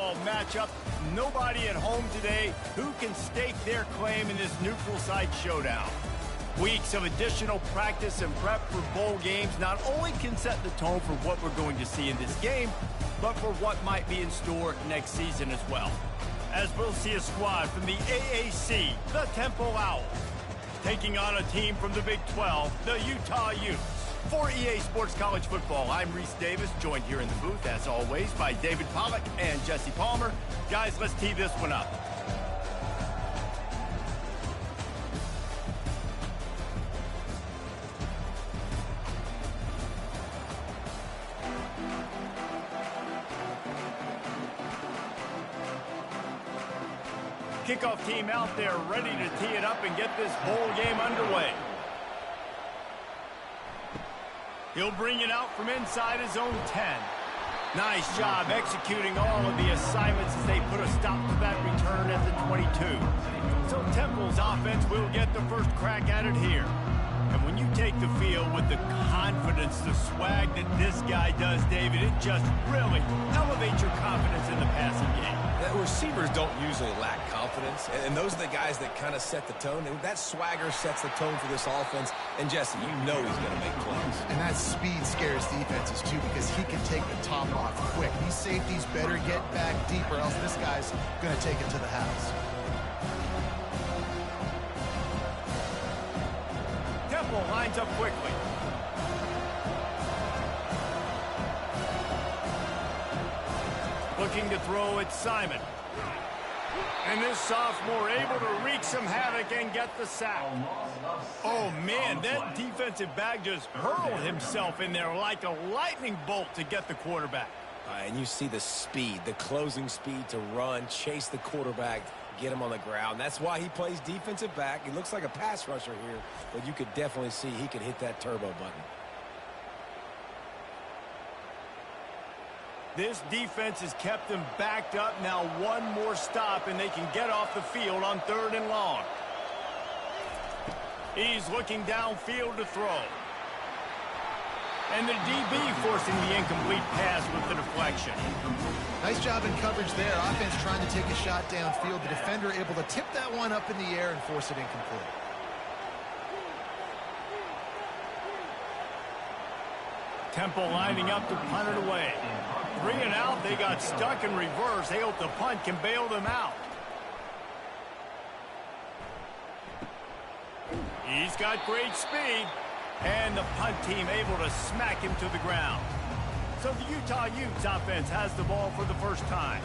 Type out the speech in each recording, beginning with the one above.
football matchup. Nobody at home today who can stake their claim in this neutral site showdown. Weeks of additional practice and prep for bowl games not only can set the tone for what we're going to see in this game, but for what might be in store next season as well. As we'll see a squad from the AAC, the Temple Owls, taking on a team from the Big 12, the Utah Utes. For EA Sports College Football, I'm Reese Davis, joined here in the booth, as always, by David Pollack and Jesse Palmer. Guys, let's tee this one up. Kickoff team out there ready to tee it up and get this bowl game underway. He'll bring it out from inside his own 10. Nice job executing all of the assignments as they put a stop to that return at the 22. So Temple's offense will get the first crack at it here. And when you take the field with the confidence, the swag that this guy does, David, it just really elevates your confidence in the passing game. Receivers don't usually lack confidence, and those are the guys that kind of set the tone. And that swagger sets the tone for this offense. And Jesse, you know he's going to make plays. And that speed scares defenses too, because he can take the top off quick. These safeties better get back deep, or else this guy's going to take it to the house. Temple lines up quickly. Looking to throw at Simon. And this sophomore able to wreak some havoc and get the sack. Oh, man, that defensive back just hurled himself in there like a lightning bolt to get the quarterback. And you see the speed, the closing speed to run, chase the quarterback, get him on the ground. That's why he plays defensive back. He looks like a pass rusher here, but you could definitely see he could hit that turbo button. This defense has kept them backed up. Now one more stop, and they can get off the field on 3rd and long. He's looking downfield to throw. And the DB forcing the incomplete pass with the deflection. Nice job in coverage there. Offense trying to take a shot downfield. The defender able to tip that one up in the air and force it incomplete. Temple lining up to punt it away. 3 and out, they got stuck in reverse. They hope the punt can bail them out. He's got great speed. And the punt team able to smack him to the ground. So the Utah Utes offense has the ball for the first time.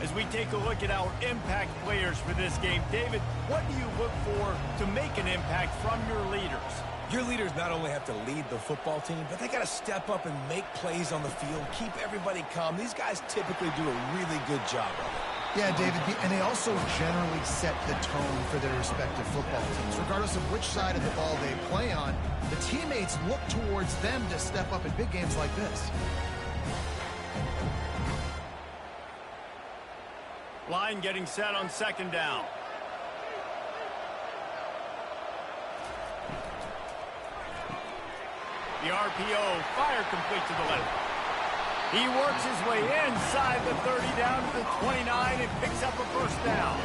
As we take a look at our impact players for this game, David, what do you look for to make an impact from your leaders? Your leaders not only have to lead the football team, but they got to step up and make plays on the field, keep everybody calm. These guys typically do a really good job of it. Yeah, David, and they also generally set the tone for their respective football teams. Regardless of which side of the ball they play on, the teammates look towards them to step up in big games like this. Line getting set on 2nd down. The RPO, fire complete to the left. He works his way inside the 30 down to the 29 and picks up a first down.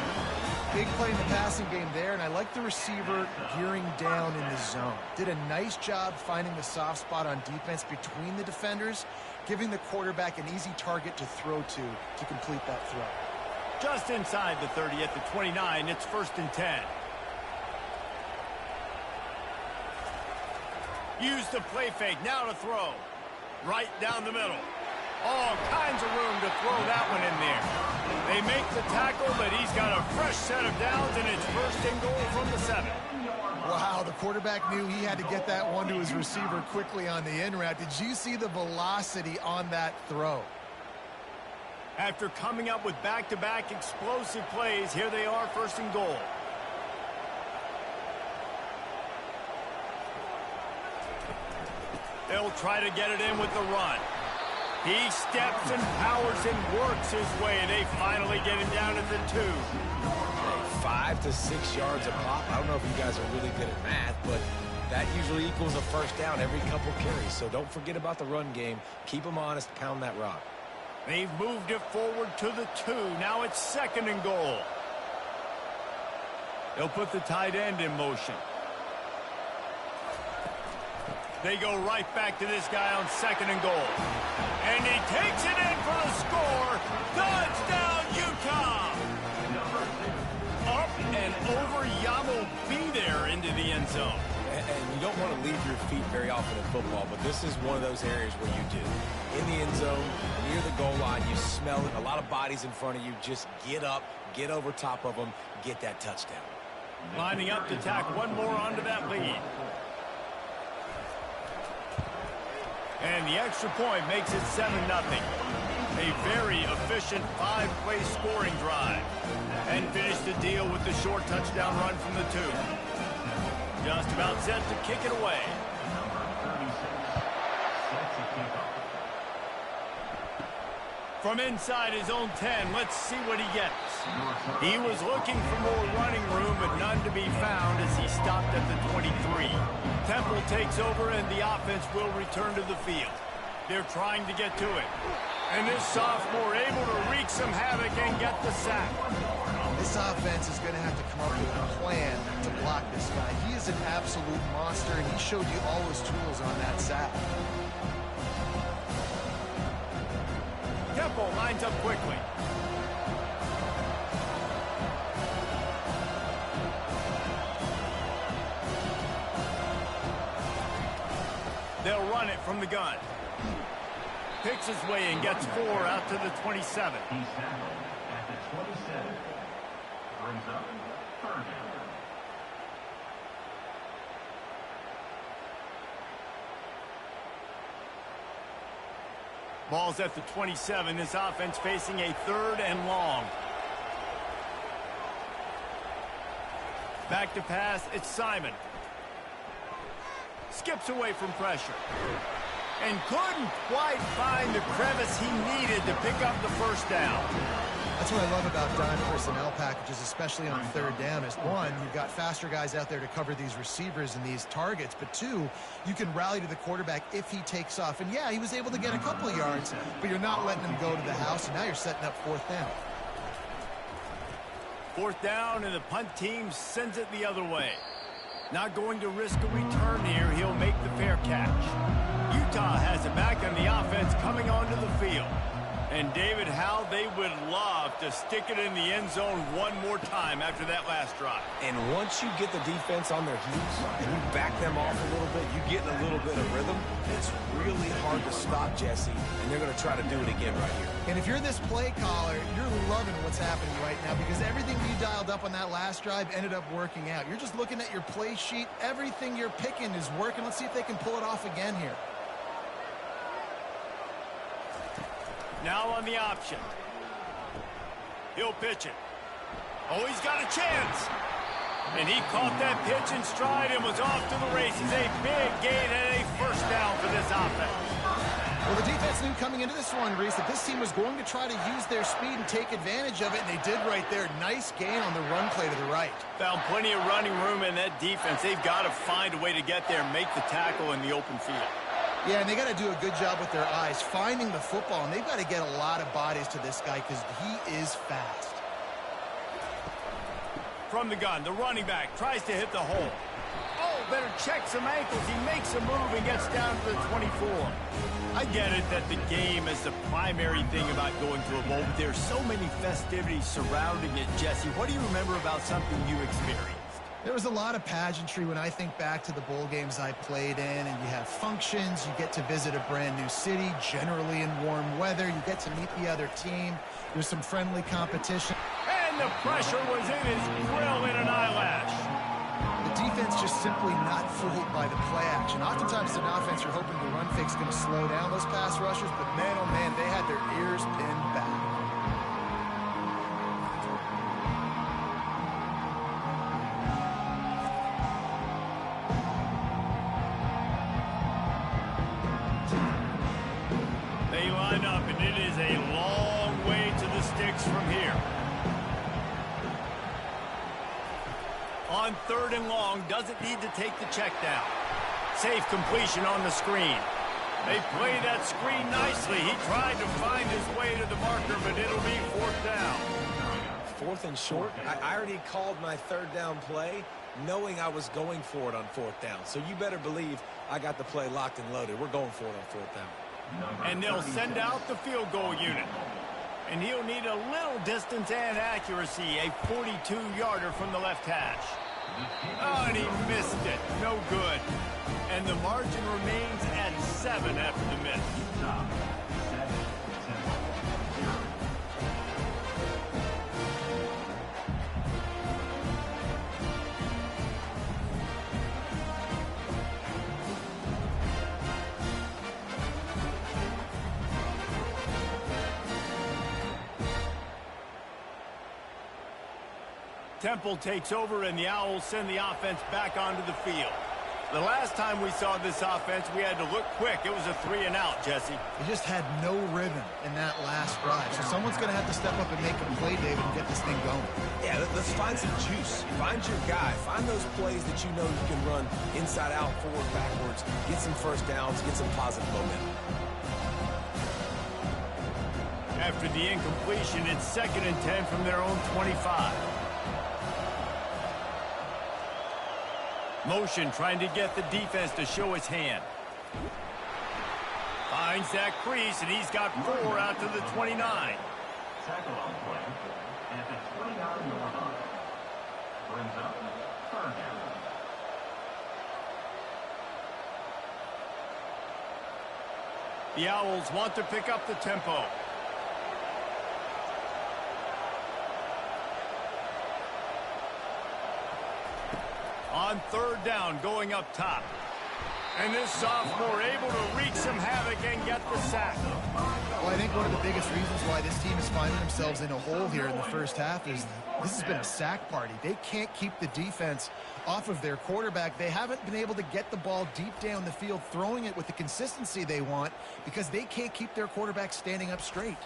Big play in the passing game there, and I like the receiver gearing down in the zone. Did a nice job finding the soft spot on defense between the defenders, giving the quarterback an easy target to throw to complete that throw. Just inside the 30 at the 29, it's 1st and 10. Use the play fake, now to throw. Right down the middle. All kinds of room to throw that one in there. They make the tackle, but he's got a fresh set of downs, and it's 1st and goal from the 7. Wow, the quarterback knew he had to get that one to his receiver quickly on the in route. Did you see the velocity on that throw? After coming up with back-to-back explosive plays, here they are, 1st and goal. They'll try to get it in with the run. He steps and powers and works his way. They finally get him down at the 2. 5 to 6 yards a pop. I don't know if you guys are really good at math, but that usually equals a first down every couple carries. So don't forget about the run game. Keep them honest, pound that rock. They've moved it forward to the 2. Now it's 2nd and goal. They'll put the tight end in motion. They go right back to this guy on 2nd and goal. And he takes it in for the score. Touchdown, Utah! Up and over, Yamo be there into the end zone. And you don't want to leave your feet very often in football, but this is one of those areas where you do. In the end zone, near the goal line, you smell it. A lot of bodies in front of you. Just get up, get over top of them, get that touchdown. Lining up to tack one more onto that lead. And the extra point makes it 7-0. A very efficient 5-play scoring drive. And finish the deal with the short touchdown run from the 2. Just about set to kick it away. From inside his own 10, let's see what he gets. He was looking for more running room, but none to be found as he stopped at the 23. Temple takes over, and the offense will return to the field. They're trying to get to it. And this sophomore able to wreak some havoc and get the sack. This offense is going to have to come up with a plan to block this guy. He is an absolute monster, and he showed you all his tools on that sack. Temple lines up quickly. They'll run it from the gun. Picks his way and gets 4 out to the 27. He's tackled at the 27. Brings up 3rd down. Ball's at the 27. This offense facing a 3rd and long. Back to pass. It's Simon. Skips away from pressure. And couldn't quite find the crevice he needed to pick up the 1st down. That's what I love about dime personnel packages, especially on 3rd down, is 1, you've got faster guys out there to cover these receivers and these targets, but 2, you can rally to the quarterback if he takes off. And yeah, he was able to get a couple of yards, but you're not letting him go to the house, and now you're setting up 4th down. 4th down, and the punt team sends it the other way. Not going to risk a return here. He'll make the fair catch. Utah has it back on the offense coming onto the field. And David, how they would love to stick it in the end zone one more time after that last drive. And once you get the defense on their heels and you back them off a little bit, you get a little bit of rhythm, it's really hard to stop Jesse, and they're going to try to do it again right here. And if you're this play caller, you're loving what's happening right now because everything you dialed up on that last drive ended up working out. You're just looking at your play sheet. Everything you're picking is working. Let's see if they can pull it off again here. Now on the option. He'll pitch it. Oh, he's got a chance. And he caught that pitch in stride and was off to the races. A big gain and a 1st down for this offense. Well, the defense knew coming into this one, Reese, that this team was going to try to use their speed and take advantage of it, and they did right there. Nice gain on the run play to the right. Found plenty of running room in that defense. They've got to find a way to get there and make the tackle in the open field. Yeah, and they got to do a good job with their eyes, finding the football, and they've got to get a lot of bodies to this guy because he is fast. From the gun, the running back tries to hit the hole. Oh, better check some ankles. He makes a move and gets down to the 24. I get it that the game is the primary thing about going to a bowl, but there's so many festivities surrounding it. Jesse, what do you remember about something you experienced? There was a lot of pageantry when I think back to the bowl games I played in, and you have functions, you get to visit a brand new city, generally in warm weather, you get to meet the other team, there's some friendly competition. And the pressure was in his grill in an eyelash. The defense just simply not fooled by the play action. Oftentimes as an offense, you're hoping the run fake's going to slow down those pass rushers, but man, oh man, they had their ears pinned back. They line up, and it is a long way to the sticks from here. On 3rd and long, doesn't need to take the check down. Safe completion on the screen. They played that screen nicely. He tried to find his way to the marker, but it'll be 4th down. 4th and short. I already called my 3rd down play, knowing I was going for it on 4th down. So you better believe I got the play locked and loaded. We're going for it on 4th down. And they'll send out the field goal unit. And he'll need a little distance and accuracy, a 42-yarder from the left hash. Oh, and he missed it. No good. And the margin remains at 7 after the miss. Temple takes over, and the Owls send the offense back onto the field. The last time we saw this offense, we had to look quick. It was a 3-and-out, Jesse. They just had no rhythm in that last drive. So someone's going to have to step up and make a play, David, and get this thing going. Yeah, let's find some juice. Find your guy. Find those plays that you know you can run inside out, forward, backwards, get some first downs, get some positive momentum. After the incompletion, it's 2nd and 10 from their own 25. Motion trying to get the defense to show his hand. Finds that crease, and he's got 4 out to the 29. Tackle on play at the 29-yard line. Brings up 3rd down. The Owls want to pick up the tempo. On 3rd down, going up top. And this sophomore able to wreak some havoc and get the sack. Well, I think one of the biggest reasons why this team is finding themselves in a hole here in the first half is this has been a sack party. They can't keep the defense off of their quarterback. They haven't been able to get the ball deep down the field, throwing it with the consistency they want because they can't keep their quarterback standing up straight.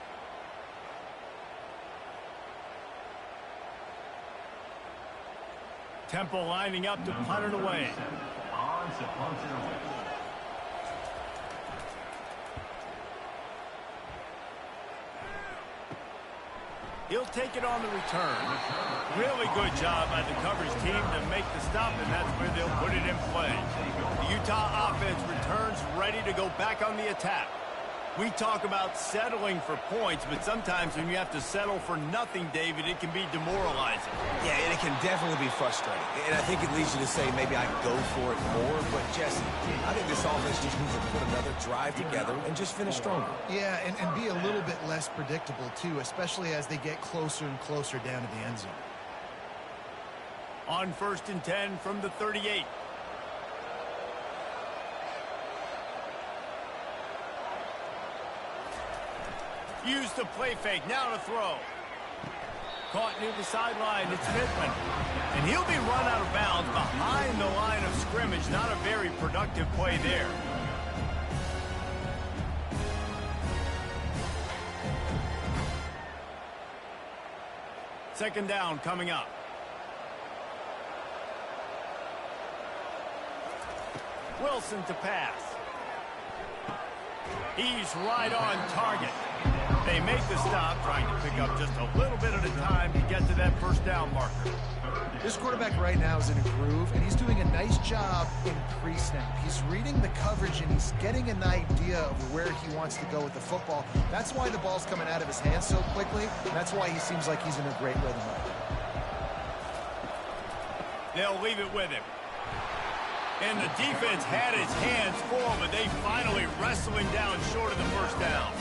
Temple lining up to punt it away. On to punt it away. He'll take it on the return. Really good job by the coverage team to make the stop, and that's where they'll put it in play. The Utah offense returns ready to go back on the attack. We talk about settling for points, but sometimes when you have to settle for nothing, David, it can be demoralizing. Yeah, and it can definitely be frustrating. And I think it leads you to say maybe I go for it more. But, Jesse, I think this offense just needs to put another drive together and just finish stronger. Yeah, and be a little bit less predictable, too, especially as they get closer and closer down to the end zone. On 1st and 10 from the 38. Use the play fake, now to throw. Caught near the sideline, it's Pittman. And he'll be run out of bounds behind the line of scrimmage. Not a very productive play there. Second down coming up. Wilson to pass. He's right on target. They make the stop, trying to pick up just a little bit at a time to get to that first down marker. This quarterback right now is in a groove, and he's doing a nice job in pre-snap. He's reading the coverage, and he's getting an idea of where he wants to go with the football. That's why the ball's coming out of his hands so quickly, and that's why he seems like he's in a great rhythm right now. They'll leave it with him. And the defense had his hands full, but they finally wrestle him down short of the first down.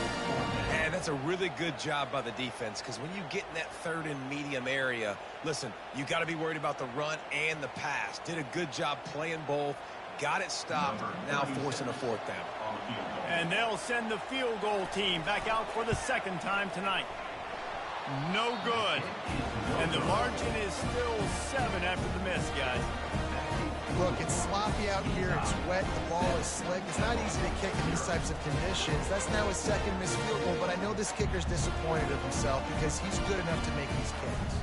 And that's a really good job by the defense, because when you get in that 3rd and medium area, listen, you got to be worried about the run and the pass. Did a good job playing both, got it stopped, now forcing a 4th down. And they'll send the field goal team back out for the 2nd time tonight. No good. And the margin is still 7 after the miss, guys. Look, it's sloppy out here. It's wet. The ball is slick. It's not easy to kick in these types of conditions. That's now his 2nd missed field goal, but I know this kicker's disappointed of himself because he's good enough to make these kicks.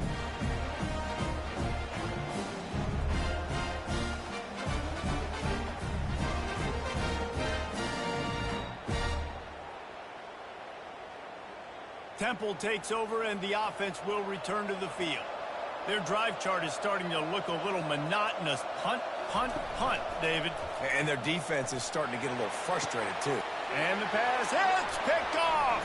Temple takes over, and the offense will return to the field. Their drive chart is starting to look a little monotonous. Punt, punt, punt, David. And their defense is starting to get a little frustrated, too. And the pass hits, picked off.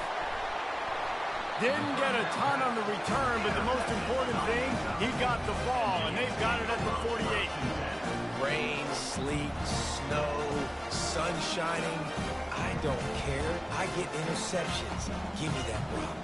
Didn't get a ton on the return, but the most important thing, he got the ball, and they've got it at the 48. Rain, sleet, snow, sun shining. I don't care. I get interceptions. Give me that rock.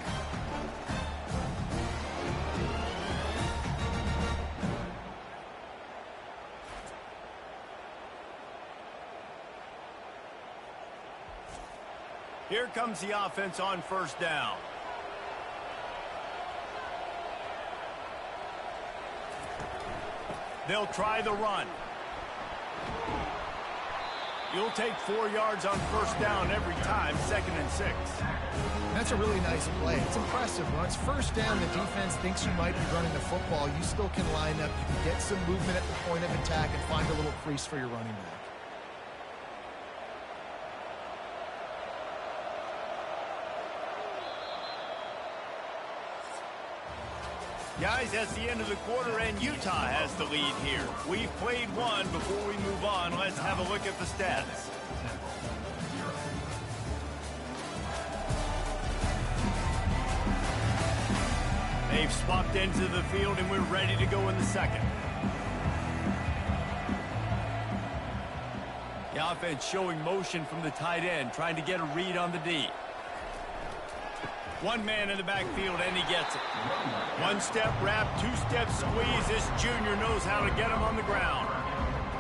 Here comes the offense on first down. They'll try the run. You'll take 4 yards on first down every time, 2nd and 6. That's a really nice play. It's impressive. When it's first down, the defense thinks you might be running the football. You still can line up. You can get some movement at the point of attack and find a little crease for your running back. Guys, that's the end of the quarter, and Utah has the lead here. We've played one. Before we move on, let's have a look at the stats. They've swapped into the field, and we're ready to go in the second. The offense showing motion from the tight end, trying to get a read on the D. One man in the backfield, and he gets it. One-step wrap, two-step squeeze. This junior knows how to get him on the ground.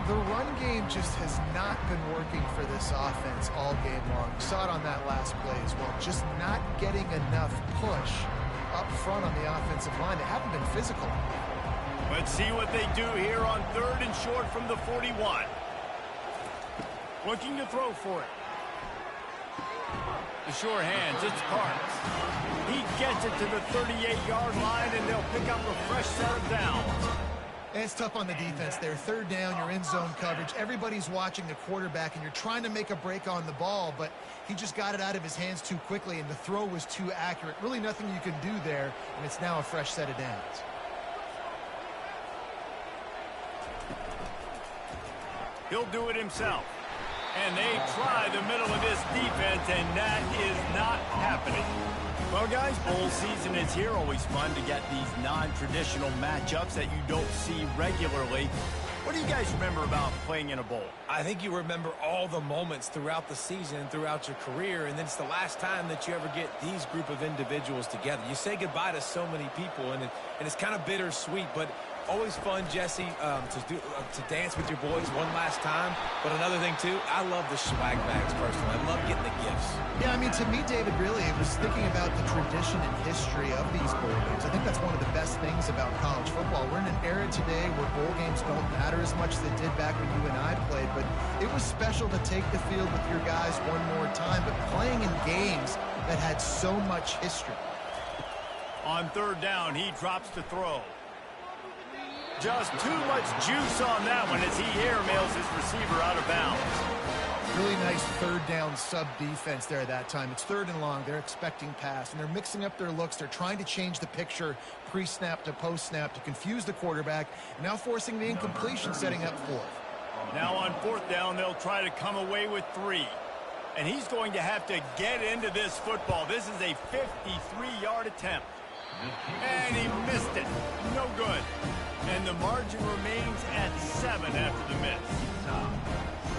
The run game just has not been working for this offense all game long. We saw it on that last play as well. Just not getting enough push up front on the offensive line. They haven't been physical. Let's see what they do here on 3rd and short from the 41. Looking to throw for it. The sure hands, it's Parks. He gets it to the 38-yard line, and they'll pick up a fresh set of downs. And it's tough on the defense there. 3rd down, you're in zone coverage. Everybody's watching the quarterback, and you're trying to make a break on the ball, but he just got it out of his hands too quickly, and the throw was too accurate. Really nothing you can do there, and it's now a fresh set of downs. He'll do it himself. And they try the middle of this defense, and that is not happening. Well, guys, bowl season is here. Always fun to get these non-traditional matchups that you don't see regularly. What do you guys remember about playing in a bowl? I think you remember all the moments throughout the season, throughout your career, and then it's the last time that you ever get these group of individuals together. You say goodbye to so many people, and it's kind of bittersweet, but always fun, Jesse, to dance with your boys one last time. But another thing, too, I love the swag bags, personally. I love getting the gifts. Yeah, I mean, to me, David, really, it was thinking about the tradition and history of these bowl games. I think that's one of the best things about college football. We're in an era today where bowl games don't matter as much as they did back when you and I played, but it was special to take the field with your guys one more time, but playing in games that had so much history. On 3rd down, he drops to throw. Just too much juice on that one as he airmails his receiver out of bounds. Really nice 3rd down sub-defense there that time. It's 3rd and long. They're expecting pass, and they're mixing up their looks. They're trying to change the picture pre-snap to post-snap to confuse the quarterback, and now forcing the incompletion, setting up 4th. Now on 4th down, they'll try to come away with 3. And he's going to have to get into this football. This is a 53-yard attempt. And he missed it. No good. And the margin remains at 7 after the miss.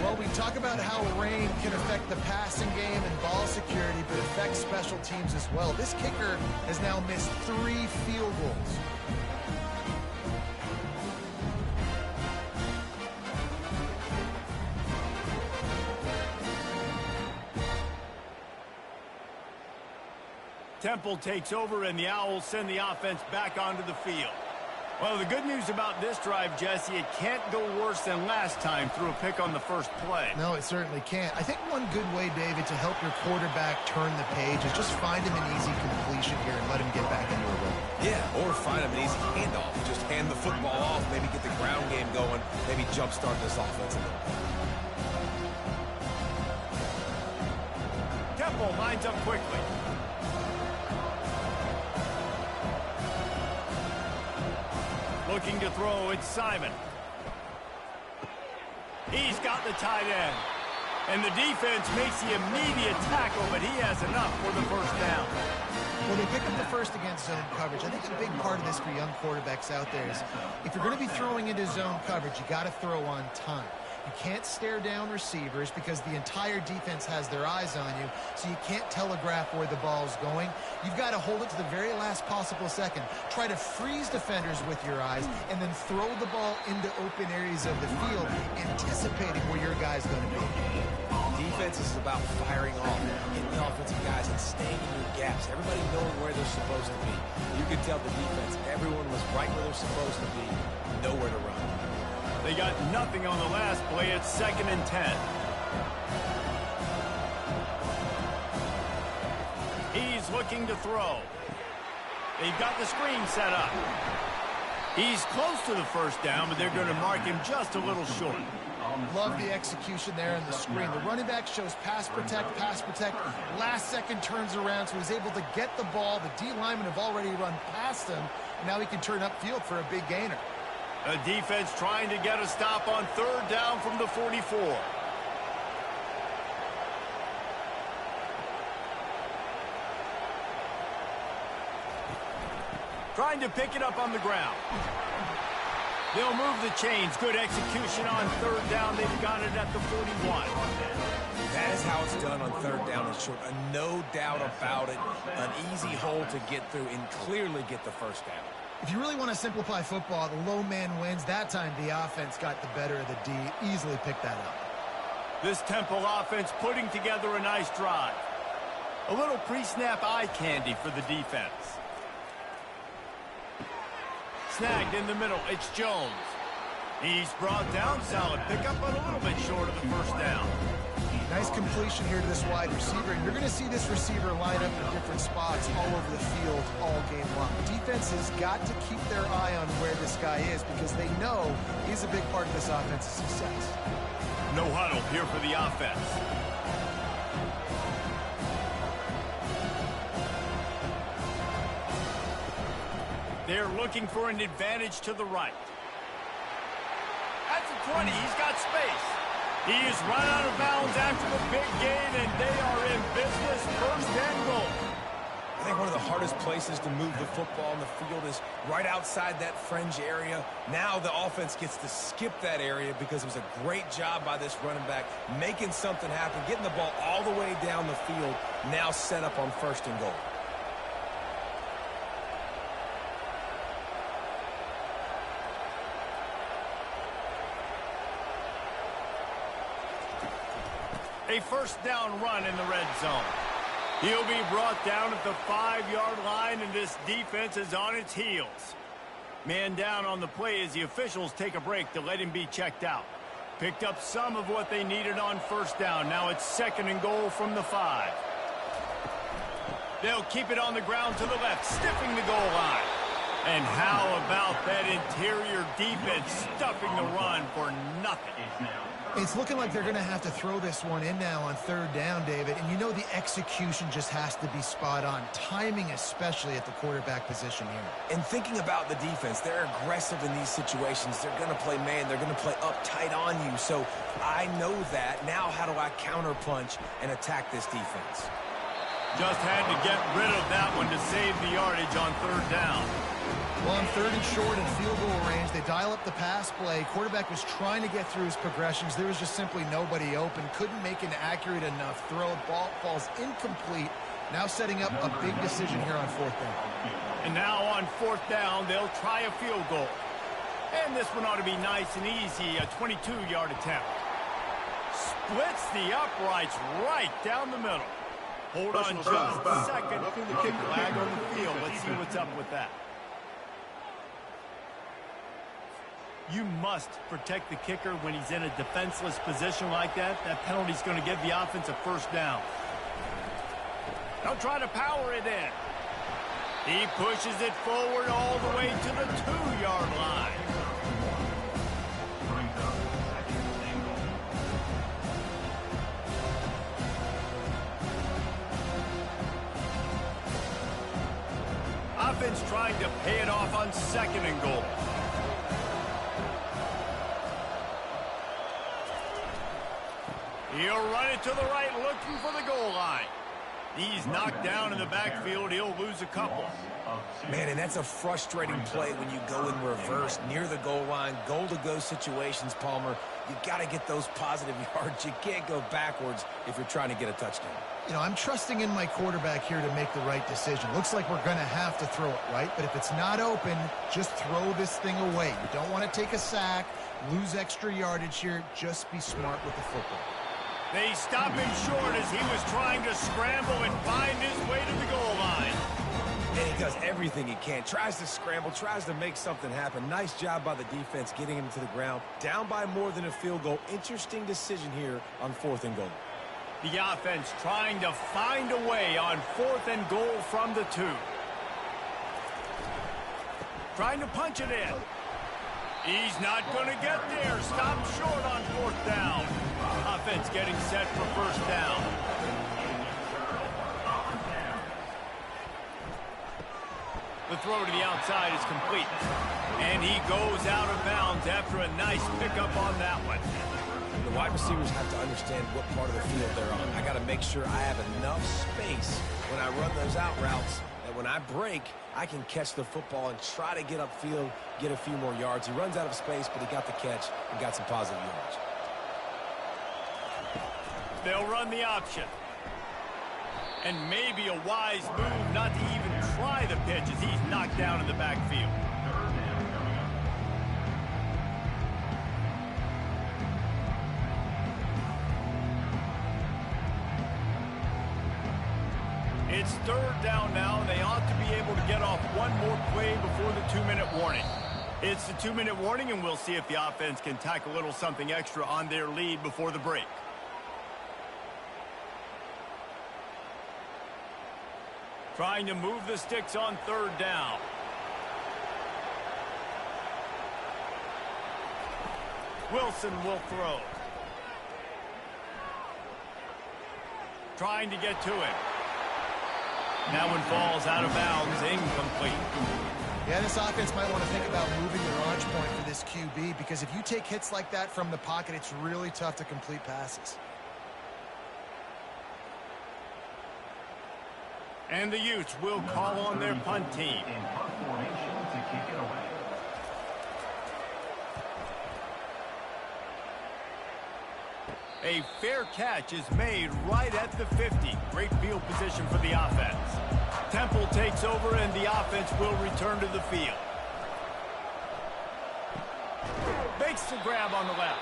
Well, we talk about how rain can affect the passing game and ball security, but affects special teams as well. This kicker has now missed 3 field goals. Temple takes over, and the Owls send the offense back onto the field. Well, the good news about this drive, Jesse, it can't go worse than last time through a pick on the first play. No, it certainly can't. I think one good way, David, to help your quarterback turn the page is just find him an easy completion here and let him get back into a rhythm. Yeah, or find him an easy handoff. Just hand the football off, maybe get the ground game going, maybe jumpstart this offense a little bit. Temple lines up quickly. Looking to throw, it's Simon. He's got the tight end. And the defense makes the immediate tackle, but he has enough for the first down. Well, they pick up the first against zone coverage. I think a big part of this for young quarterbacks out there is if you're going to be throwing into zone coverage, you got to throw on time. You can't stare down receivers because the entire defense has their eyes on you, so you can't telegraph where the ball's going. You've got to hold it to the very last possible second. Try to freeze defenders with your eyes and then throw the ball into open areas of the field, anticipating where your guy's going to be. Defense is about firing off, getting the offensive guys and staying in your gaps. Everybody knowing where they're supposed to be. You could tell the defense, everyone was right where they're supposed to be, nowhere to run. They got nothing on the last play. It's 2nd and 10. He's looking to throw. They've got the screen set up. He's close to the first down, but they're going to mark him just a little short. Love the execution there in the screen. The running back shows pass protect. Last second turns around, so he's able to get the ball. The D linemen have already run past him. Now he can turn upfield for a big gainer. The defense trying to get a stop on 3rd down from the 44. Trying to pick it up on the ground. They'll move the chains. Good execution on 3rd down. They've got it at the 41. That is how it's done on 3rd down and short. No doubt about it. An easy hole to get through and clearly get the first down. If you really want to simplify football, the low man wins. That time the offense got the better of the D. Easily picked that up. This Temple offense putting together a nice drive. A little pre-snap eye candy for the defense. Snagged in the middle. It's Jones. He's brought down. Solid pickup, but a little bit short of the first down. Nice completion here to this wide receiver. And you're going to see this receiver line up in different spots all over the field all game long. Defense has got to keep their eye on where this guy is because they know he's a big part of this offense's success. No huddle here for the offense. They're looking for an advantage to the right. At the 20, he's got space. He is run out of bounds after the big gain, and they are in business. 1st and goal. I think one of the hardest places to move the football on the field is right outside that fringe area. Now the offense gets to skip that area because it was a great job by this running back making something happen, getting the ball all the way down the field, now set up on 1st and goal. A 1st down run in the red zone. He'll be brought down at the 5-yard line, and this defense is on its heels. Man down on the play as the officials take a break to let him be checked out. Picked up some of what they needed on 1st down. Now it's 2nd and goal from the 5. They'll keep it on the ground to the left, stiffing the goal line. And how about that interior defense stuffing the run for nothing? It's looking like they're going to have to throw this one in now on 3rd down, David. And you know the execution just has to be spot on. Timing especially at the quarterback position here. And thinking about the defense, they're aggressive in these situations. They're going to play man. They're going to play uptight on you. So I know that. Now how do I counterpunch and attack this defense? Just had to get rid of that one to save the yardage on 3rd down. Well, on 3rd and short and field goal range, they dial up the pass play. Quarterback was trying to get through his progressions. There was just simply nobody open. Couldn't make an accurate enough throw. Ball falls incomplete. Now setting up a big decision here on 4th down. And now on 4th down, they'll try a field goal. And this one ought to be nice and easy, a 22-yard attempt. Splits the uprights right down the middle. Hold on just a second. Flag on the field. Let's see what's up with that. You must protect the kicker when he's in a defenseless position like that. That penalty's going to give the offense a 1st down. They'll try to power it in. He pushes it forward all the way to the 2-yard line. Offense trying to pay it off on 2nd and goal. He'll run it to the right, looking for the goal line. He's knocked down in the backfield. He'll lose a couple. Man, and that's a frustrating play when you go in reverse near the goal line, goal-to-go situations, Palmer. You got to get those positive yards. You can't go backwards if you're trying to get a touchdown. You know, I'm trusting in my quarterback here to make the right decision. Looks like we're going to have to throw it, right? But if it's not open, just throw this thing away. You don't want to take a sack, lose extra yardage here. Just be smart with the football. They stop him short as he was trying to scramble and find his way to the goal line. And he does everything he can. Tries to scramble, tries to make something happen. Nice job by the defense getting him to the ground. Down by more than a field goal. Interesting decision here on 4th and goal. The offense trying to find a way on 4th and goal from the 2. Trying to punch it in. He's not going to get there. Stop short on 4th down. Offense getting set for 1st down. The throw to the outside is complete. And he goes out of bounds after a nice pickup on that one. The wide receivers have to understand what part of the field they're on. I got to make sure I have enough space when I run those out routes that when I break, I can catch the football and try to get upfield, get a few more yards. He runs out of space, but he got the catch and got some positive yards. They'll run the option. And maybe a wise move not to even try the pitch as he's knocked down in the backfield. It's 3rd down now, and they ought to be able to get off one more play before the 2-minute warning. It's the 2-minute warning, and we'll see if the offense can tack a little something extra on their lead before the break. Trying to move the sticks on 3rd down. Wilson will throw. Trying to get to it. That one falls out of bounds, incomplete. Yeah, this offense might want to think about moving the launch point for this QB because if you take hits like that from the pocket, it's really tough to complete passes. And the Utes will call on their punt team. In punt formation to kick it away. A fair catch is made right at the 50. Great field position for the offense. Temple takes over and the offense will return to the field. Makes the grab on the left.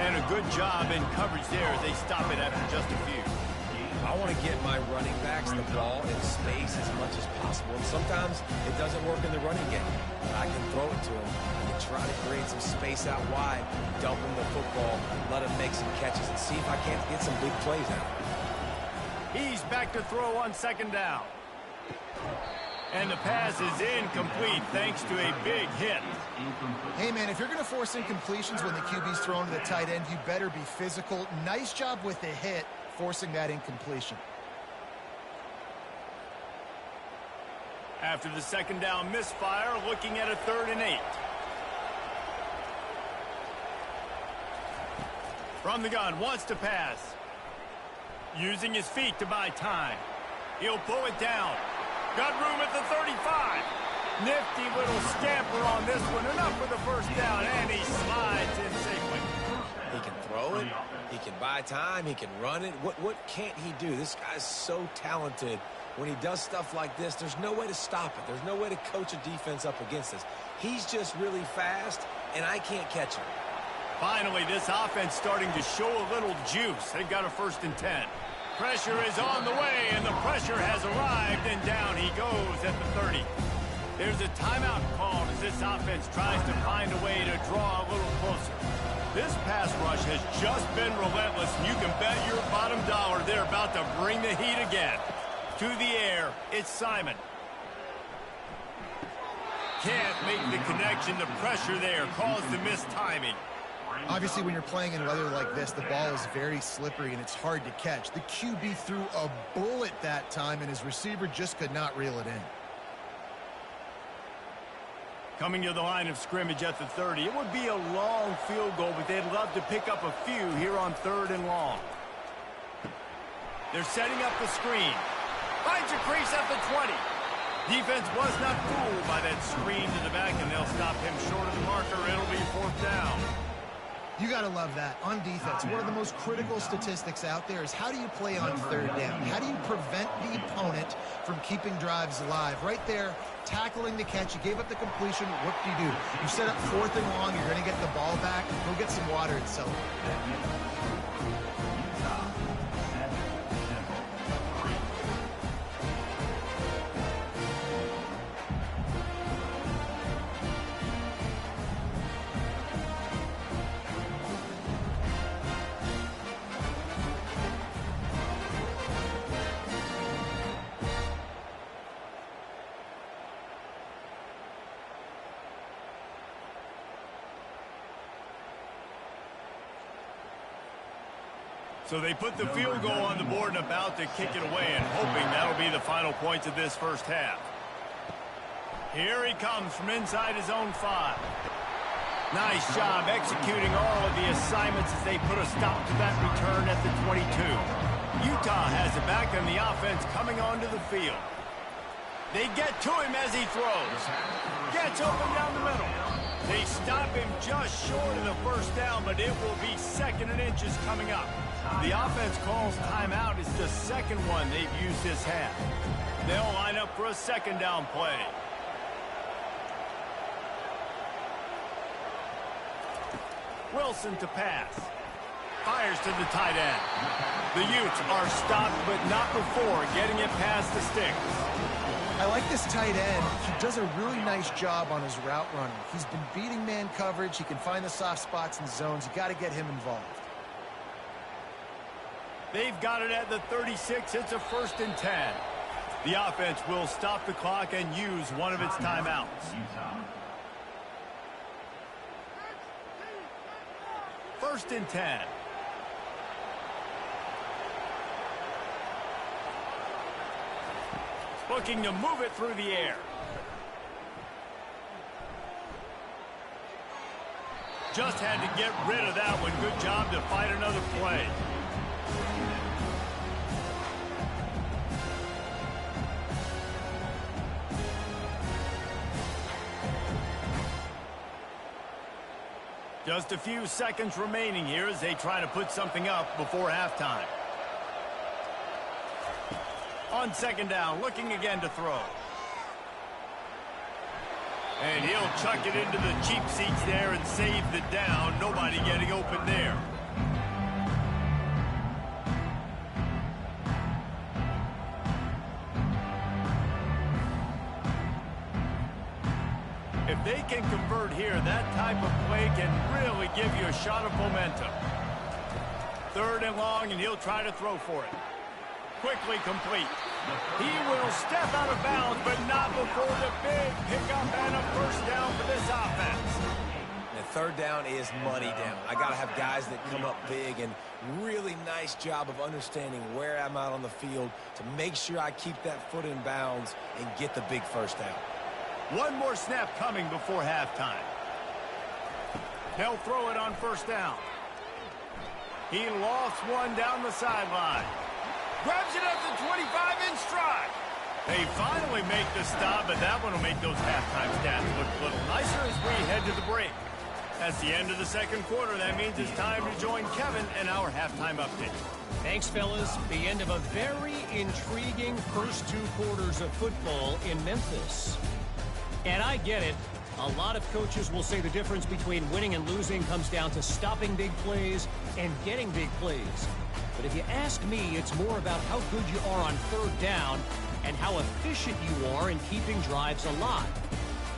And a good job in coverage there as they stop it after just a few. I want to get my running backs the ball in space as much as possible. And sometimes it doesn't work in the running game. But I can throw it to him. I can try to create some space out wide, dump him the football, let him make some catches, and see if I can't get some big plays out. He's back to throw on 2nd down. And the pass is incomplete thanks to a big hit. Hey, man, if you're going to force incompletions when the QB's thrown to the tight end, you better be physical. Nice job with the hit, forcing that incompletion. After the 2nd down misfire, looking at a 3rd and 8. From the gun, wants to pass. Using his feet to buy time. He'll pull it down. Got room at the 35. Nifty little scamper on this one. Enough for the 1st down, and he slides in safely. He can throw it. He can buy time. He can run it. What can't he do? This guy's so talented. When he does stuff like this, there's no way to stop it. There's no way to coach a defense up against this. He's just really fast, and I can't catch him. Finally, this offense starting to show a little juice. They've got a 1st and 10. Pressure is on the way, and the pressure has arrived, and down he goes at the 30. There's a timeout called as this offense tries to find a way to draw a little closer. This pass rush has just been relentless, and you can bet your bottom dollar they're about to bring the heat again. To the air, it's Simon. Can't make the connection. The pressure there caused the missed timing. Obviously, when you're playing in weather like this, the ball is very slippery and it's hard to catch. The QB threw a bullet that time, and his receiver just could not reel it in. Coming to the line of scrimmage at the 30. It would be a long field goal, but they'd love to pick up a few here on 3rd and long. They're setting up the screen. Finds a crease at the 20. Defense was not fooled by that screen to the back, and they'll stop him short of the marker. It'll be 4th down. You got to love that. On defense, one of the most critical statistics out there is how do you play on 3rd down? How do you prevent the opponent from keeping drives alive? Right there, tackling the catch. You gave up the completion. What do? You set up 4th and long. You're going to get the ball back. Go get some water and celebrate. So they put the field goal on the board and about to kick it away, and hoping that'll be the final points of this first half. Here he comes from inside his own 5. Nice job executing all of the assignments as they put a stop to that return at the 22. Utah has it back on the offense coming onto the field. They get to him as he throws. Gets open down the middle. They stop him just short of the 1st down, but it will be 2nd and inches coming up. The offense calls timeout. It's the 2nd one they've used this half. They'll line up for a 2nd down play. Wilson to pass. Fires to the tight end. The Utes are stopped, but not before getting it past the sticks. I like this tight end. He does a really nice job on his route running. He's been beating man coverage. He can find the soft spots and zones. You got to get him involved. They've got it at the 36. It's a 1st and 10. The offense will stop the clock and use one of its timeouts. 1st and 10. Looking to move it through the air. Just had to get rid of that one. Good job to fight another play. Just a few seconds remaining here as they try to put something up before halftime. On 2nd down, looking again to throw. And he'll chuck it into the cheap seats there and save the down. Nobody getting open there. If they can convert here, that type of play can really give you a shot of momentum. 3rd and long, and he'll try to throw for it. Quickly complete. He will step out of bounds, but not before the big pickup and a 1st down for this offense. And 3rd down is money down. I got to have guys that come up big, and really nice job of understanding where I'm out on the field to make sure I keep that foot in bounds and get the big 1st down. One more snap coming before halftime. They'll throw it on 1st down. He lost one down the sideline. Grabs it at the 25 in stride. They finally make the stop, but that one will make those halftime stats look a little nicer as we head to the break. That's the end of the 2nd quarter. That means it's time to join Kevin and our halftime update. Thanks, fellas. The end of a very intriguing first 2 quarters of football in Memphis. And I get it. A lot of coaches will say the difference between winning and losing comes down to stopping big plays and getting big plays. But if you ask me, it's more about how good you are on 3rd down and how efficient you are in keeping drives alive.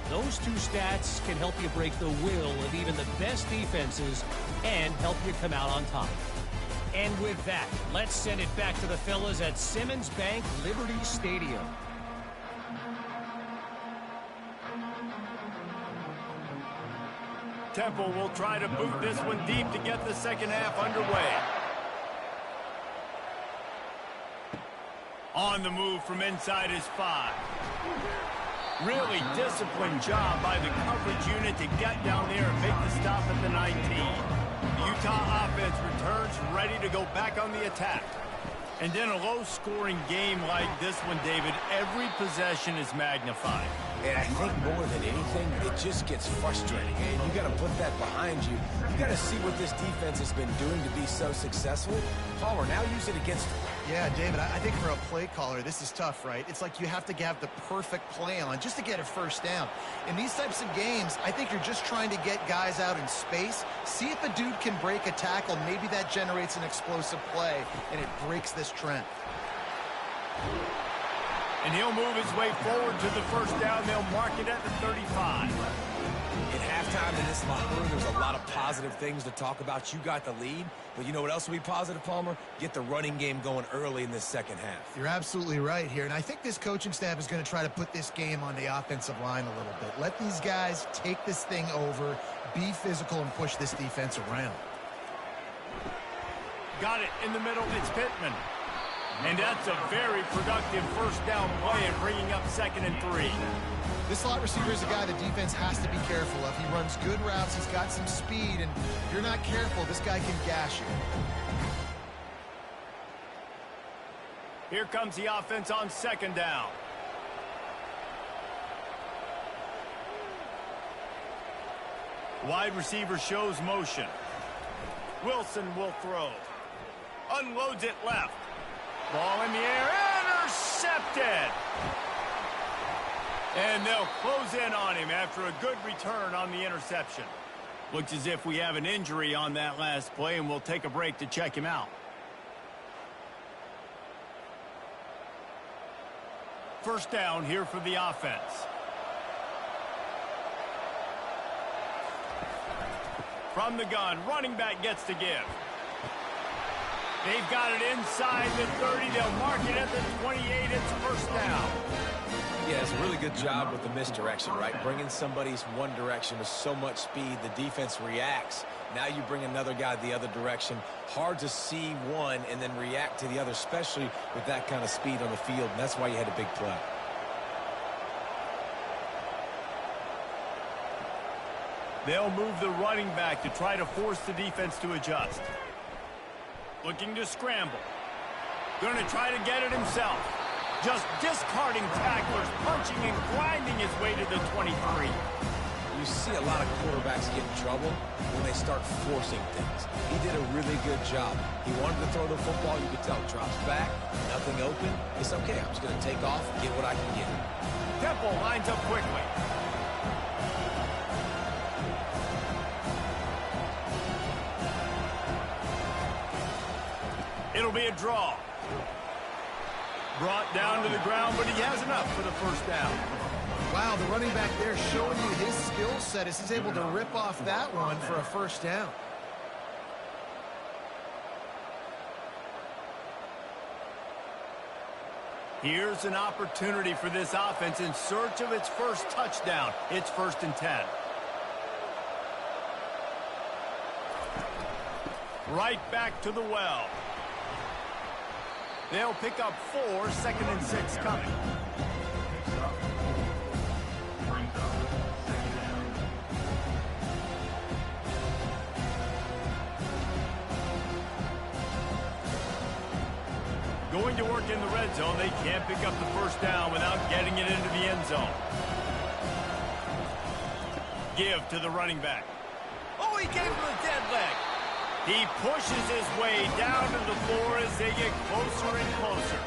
Those 2 stats can help you break the will of even the best defenses and help you come out on top. And with that, let's send it back to the fellas at Simmons Bank Liberty Stadium. Temple will try to boot this one deep to get the 2nd half underway. On the move from inside his 5. Really disciplined job by the coverage unit to get down there and make the stop at the 19. The Utah offense returns ready to go back on the attack. And in a low-scoring game like this one, David, every possession is magnified. And I think more than anything, it just gets frustrating. And you got to put that behind you. You got to see what this defense has been doing to be so successful. Palmer, now use it against them. Yeah, David, I think for a play caller, this is tough, right? It's like you have to have the perfect play on just to get a first down. In these types of games, I think you're just trying to get guys out in space, see if a dude can break a tackle. Maybe that generates an explosive play, and it breaks this trend. And he'll move his way forward to the first down. They'll mark it at the 35. At halftime in this locker room, there's a lot of positive things to talk about. You got the lead, but you know what else will be positive, Palmer? Get the running game going early in this second half. You're absolutely right here, and I think this coaching staff is going to try to put this game on the offensive line a little bit. Let these guys take this thing over, be physical, and push this defense around. Got it in the middle. It's Pittman. And that's a very productive first down play and bringing up 2nd and 3. This slot receiver is a guy the defense has to be careful of. He runs good routes. He's got some speed, and if you're not careful, this guy can gash you. Here comes the offense on 2nd down. Wide receiver shows motion. Wilson will throw. Unloads it left. Ball in the air, intercepted. And they'll close in on him after a good return on the interception. Looks as if we have an injury on that last play, and we'll take a break to check him out. First down here for the offense. From the gun, running back gets to give. They've got it inside the 30. They'll mark it at the 28. It's first down. Yeah, it's a really good job with the misdirection, right? Bringing somebody's one direction with so much speed, the defense reacts. Now you bring another guy the other direction. Hard to see one and then react to the other, especially with that kind of speed on the field, and that's why you had a big play. They'll move the running back to try to force the defense to adjust. Looking to scramble. Going to try to get it himself. Just discarding tacklers, punching and grinding his way to the 23. You see a lot of quarterbacks get in trouble when they start forcing things. He did a really good job. He wanted to throw the football. You could tell drops back, nothing open. It's okay. I'm just going to take off, get what I can get. Temple lines up quickly. It'll be a draw. Brought down to the ground, but he has enough for the first down. Wow, the running back there showing you his skill set as he's able to rip off that one for a first down. Here's an opportunity for this offense in search of its first touchdown. It's 1st and 10. Right back to the well. They'll pick up 4, 2nd and 6 coming. Going to work in the red zone. They can't pick up the first down without getting it into the end zone. Give to the running back. Oh, he gave him a dead leg. He pushes his way down to the floor as they get closer and closer.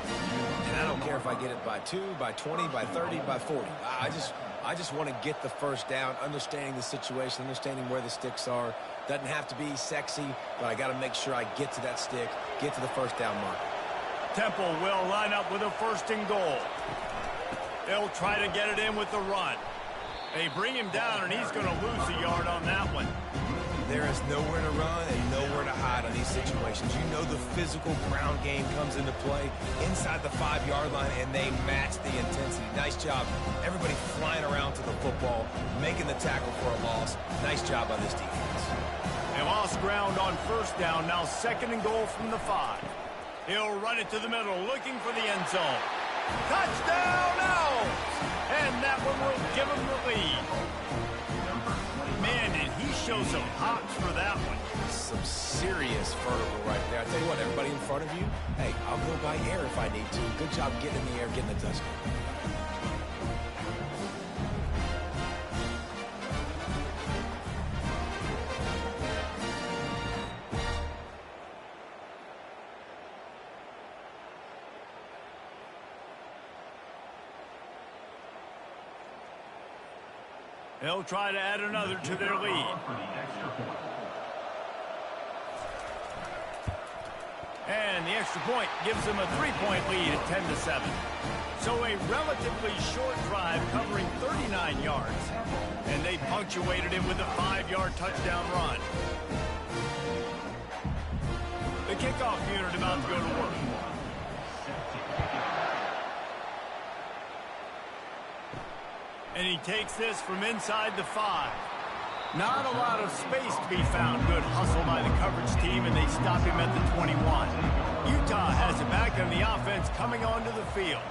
And I don't care if I get it by 2, by 20, by 30, by 40. I just want to get the first down, understanding the situation, understanding where the sticks are. Doesn't have to be sexy, but I got to make sure I get to that stick, get to the first down mark. Temple will line up with a 1st and goal. They'll try to get it in with the run. They bring him down, and he's going to lose a yard on that one. There is nowhere to run and nowhere to hide on these situations. You know the physical ground game comes into play inside the 5-yard line, and they match the intensity. Nice job. Everybody flying around to the football, making the tackle for a loss. Nice job on this defense. They lost ground on first down. Now 2nd and goal from the 5. He'll run it to the middle, looking for the end zone. Touchdown, Owls! And that one will give them the lead. Man, did he show some hops for that one. Some serious vertical right there. I tell you what, everybody in front of you, hey, I'll go by air if I need to. Good job getting in the air, getting the touchdown. They'll try to add another to their lead. And the extra point gives them a 3-point lead at 10-7. So a relatively short drive covering 39 yards. And they punctuated it with a 5-yard touchdown run. The kickoff unit about to go to work. And he takes this from inside the 5. Not a lot of space to be found. Good hustle by the coverage team, and they stop him at the 21. Utah has it back, and the offense coming onto the field.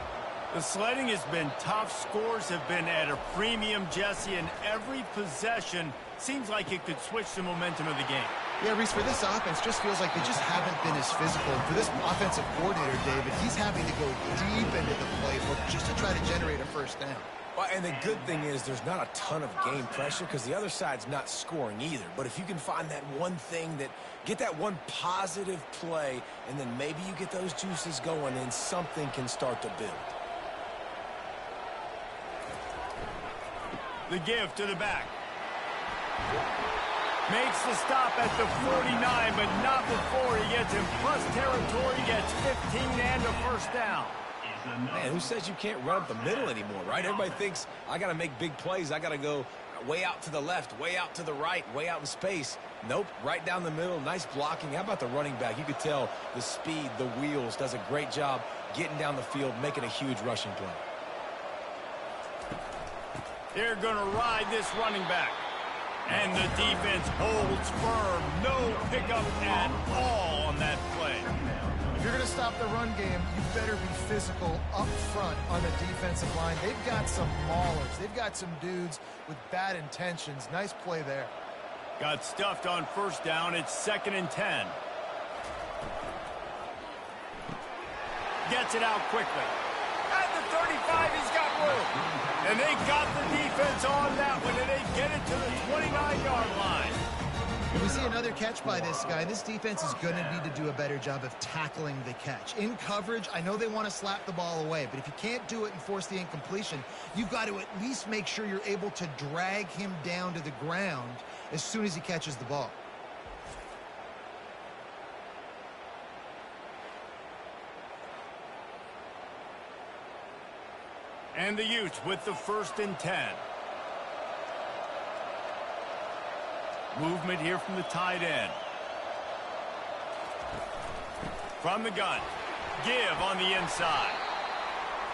The sledding has been tough. Scores have been at a premium, Jesse, and every possession seems like it could switch the momentum of the game. Yeah, Reese, for this offense, just feels like they just haven't been as physical. And for this offensive coordinator, David, he's having to go deep into the playbook just to try to generate a first down. Well, and the good thing is there's not a ton of game pressure because the other side's not scoring either. But if you can find that one thing get that one positive play, and then maybe you get those juices going, and something can start to build. The give to the back. Makes the stop at the 49, but not before he gets in plus territory, gets 15 and a first down. Man, who says you can't run up the middle anymore, right? Everybody thinks I got to make big plays. I got to go way out to the left, way out to the right, way out in space. Nope, right down the middle. Nice blocking. How about the running back? You could tell the speed, the wheels, does a great job getting down the field, making a huge rushing play. They're going to ride this running back. And the defense holds firm. No pickup at all on that play. If you're going to stop the run game, you better be physical up front on the defensive line. They've got some maulers. They've got some dudes with bad intentions. Nice play there. Got stuffed on first down. It's 2nd and 10. Gets it out quickly. At the 35, he's got room. And they got the defense on that one, and they get it to the 29-yard line. We see another catch by this guy. This defense is going to need to do a better job of tackling the catch. In coverage, I know they want to slap the ball away, but if you can't do it and force the incompletion, you've got to at least make sure you're able to drag him down to the ground as soon as he catches the ball. And the Utes with the 1st and 10. Movement here from the tight end. From the gun. Give on the inside.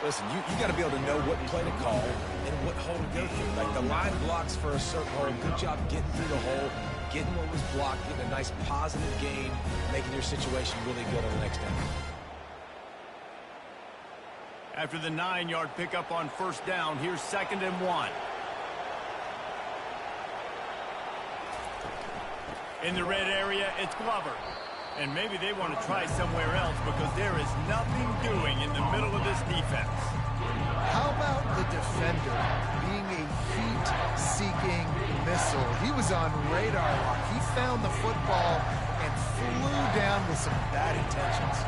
Listen, you got to be able to know what play to call and what hole to go through. Like the line blocks for a certain hole. Good job getting through the hole, getting what was blocked, getting a nice positive gain, making your situation really good on the next down. After the 9-yard pickup on first down, here's 2nd and 1. In the red area, it's Glover. And maybe they want to try somewhere else because there is nothing doing in the middle of this defense. How about the defender being a heat-seeking missile? He was on radar lock. He found the football and flew down with some bad intentions.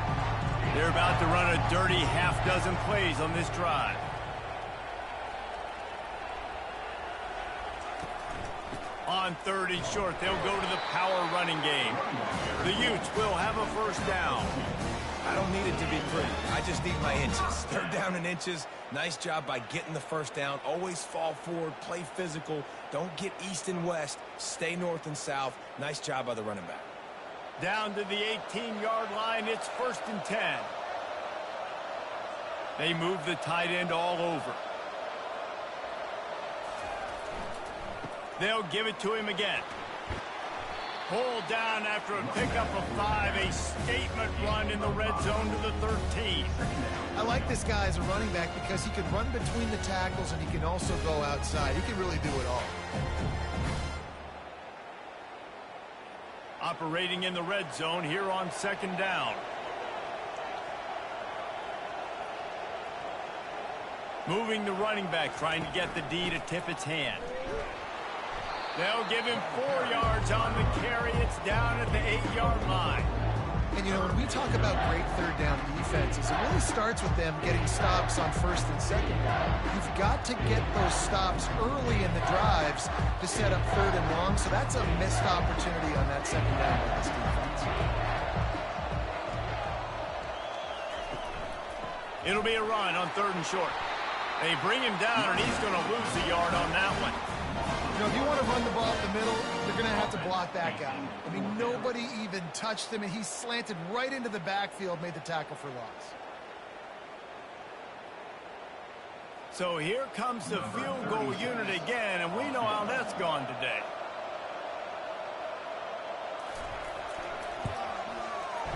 They're about to run a dirty half-dozen plays on this drive. On 3rd and short, they'll go to the power running game. The Utes will have a first down. I don't need it to be pretty. I just need my inches. 3rd down in inches. Nice job by getting the first down. Always fall forward, play physical. Don't get east and west. Stay north and south. Nice job by the running back. Down to the 18-yard line, it's 1st and 10. They move the tight end all over. They'll give it to him again. Pulled down after a pickup of 5, a statement run in the red zone to the 13. I like this guy as a running back because he can run between the tackles and he can also go outside. He can really do it all. Operating in the red zone here on 2nd down. Moving the running back, trying to get the D to tip its hand. They'll give him 4 yards on the carry. It's down at the 8-yard line. And, you know, when we talk about great third down defenses, it really starts with them getting stops on 1st and 2nd down. You've got to get those stops early in the drives to set up 3rd and long, so that's a missed opportunity on that 2nd down by this defense. It'll be a run on 3rd and short. They bring him down, and he's going to lose a yard on that one. You know, if you want to run the ball up the middle, you're going to have to block that guy. I mean, nobody even touched him, and he slanted right into the backfield, made the tackle for loss. So here comes the field goal unit again, and we know how that's gone today.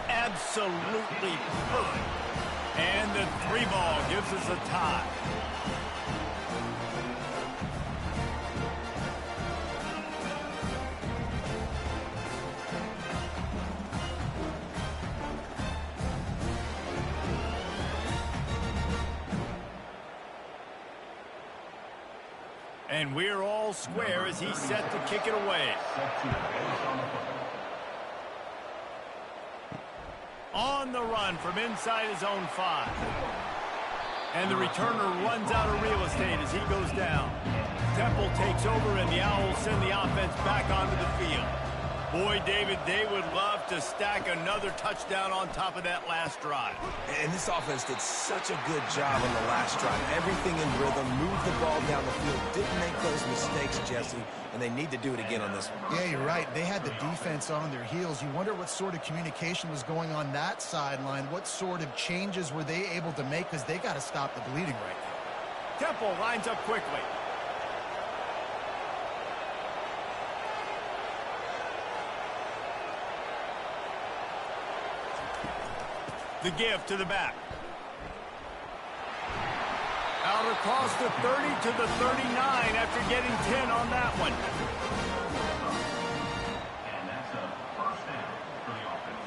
Absolutely perfect. And the 3 ball gives us a tie. And we're all square as he's set to kick it away. On the run from inside his own 5. And the returner runs out of real estate as he goes down. Temple takes over, and the Owls send the offense back onto the field. Boy, David, they would love to stack another touchdown on top of that last drive. And this offense did such a good job on the last drive. Everything in rhythm, moved the ball down the field, didn't make those mistakes, Jesse, and they need to do it again on this one. Yeah, you're right. They had the defense on their heels. You wonder what sort of communication was going on that sideline. What sort of changes were they able to make, because they got to stop the bleeding right now. Temple lines up quickly. The give to the back. Out across the 30 to the 39 after getting 10 on that one. And that's a 1st down for the offense.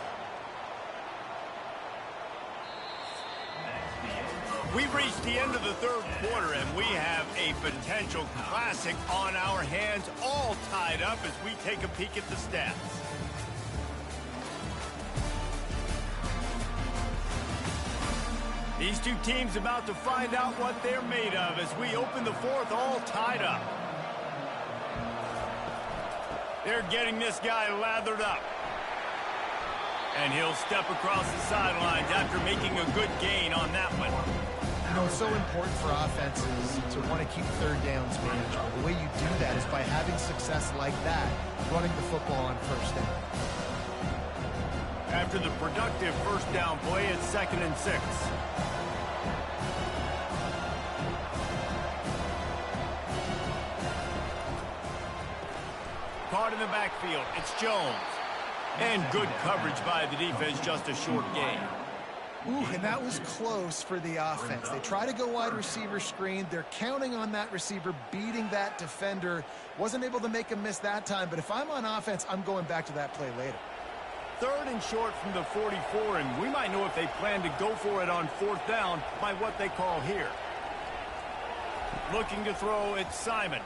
We've reached the end of the 3rd quarter, and we have a potential classic on our hands, all tied up as we take a peek at the stats. These two teams about to find out what they're made of as we open the 4th, all tied up. They're getting this guy lathered up. And he'll step across the sidelines after making a good gain on that one. You know, it's so important for offenses to want to keep 3rd downs manageable. The way you do that is by having success like that, running the football on 1st down. After the productive 1st down play, it's 2nd and 6. Caught in the backfield, it's Jones. And good coverage by the defense, just a short gain. Ooh, and that was close for the offense. They try to go wide receiver screen. They're counting on that receiver beating that defender. Wasn't able to make a miss that time, but if I'm on offense, I'm going back to that play later. 3rd and short from the 44, and we might know if they plan to go for it on 4th down by what they call here. Looking to throw, it's Simon.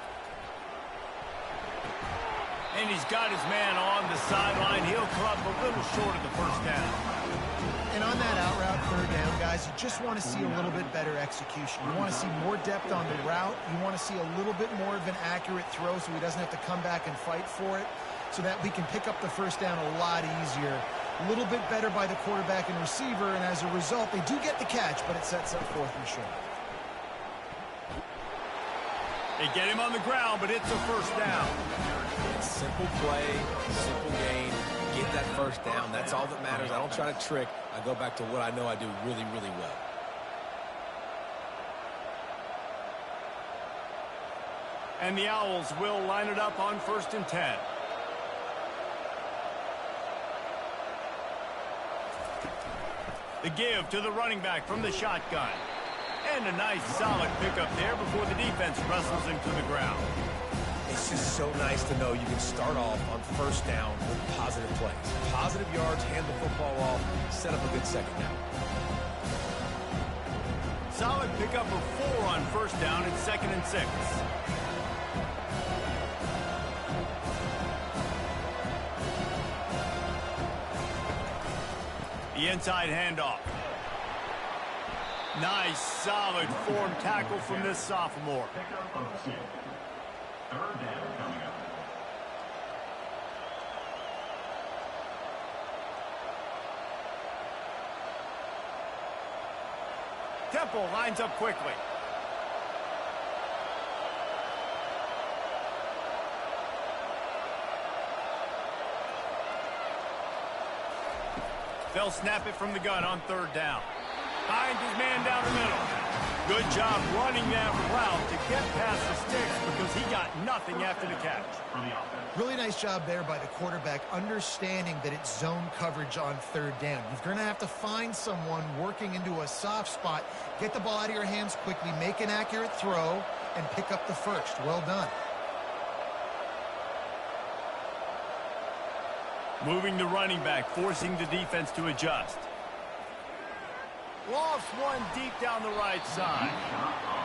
And he's got his man on the sideline. He'll come up a little short of the 1st down. And on that out route 3rd down, guys, you just want to see a little bit better execution. You want to see more depth on the route. You want to see a little bit more of an accurate throw so he doesn't have to come back and fight for it, so that we can pick up the 1st down a lot easier. A little bit better by the quarterback and receiver, and as a result, they do get the catch, but it sets up 4th and short. They get him on the ground, but it's a 1st down. Simple play, simple gain, get that 1st down. That's all that matters. I don't try to trick. I go back to what I know I do really, really well. And the Owls will line it up on 1st and 10. The give to the running back from the shotgun. And a nice solid pickup there before the defense wrestles him to the ground. It's just so nice to know you can start off on first down with positive plays. Positive yards, hand the football off, set up a good second down. Solid pickup of 4 on first down. It's 2nd and 6. The inside handoff. Nice, solid form tackle from this sophomore. Pickup of 6. 3rd down coming up. Temple lines up quickly. They'll snap it from the gun on 3rd down. Finds his man down the middle. Good job running that route to get past the sticks because he got nothing after the catch. Really nice job there by the quarterback, understanding that it's zone coverage on 3rd down. You're going to have to find someone working into a soft spot, get the ball out of your hands quickly, make an accurate throw, and pick up the first. Well done. Moving the running back, forcing the defense to adjust. Lofts one deep down the right side.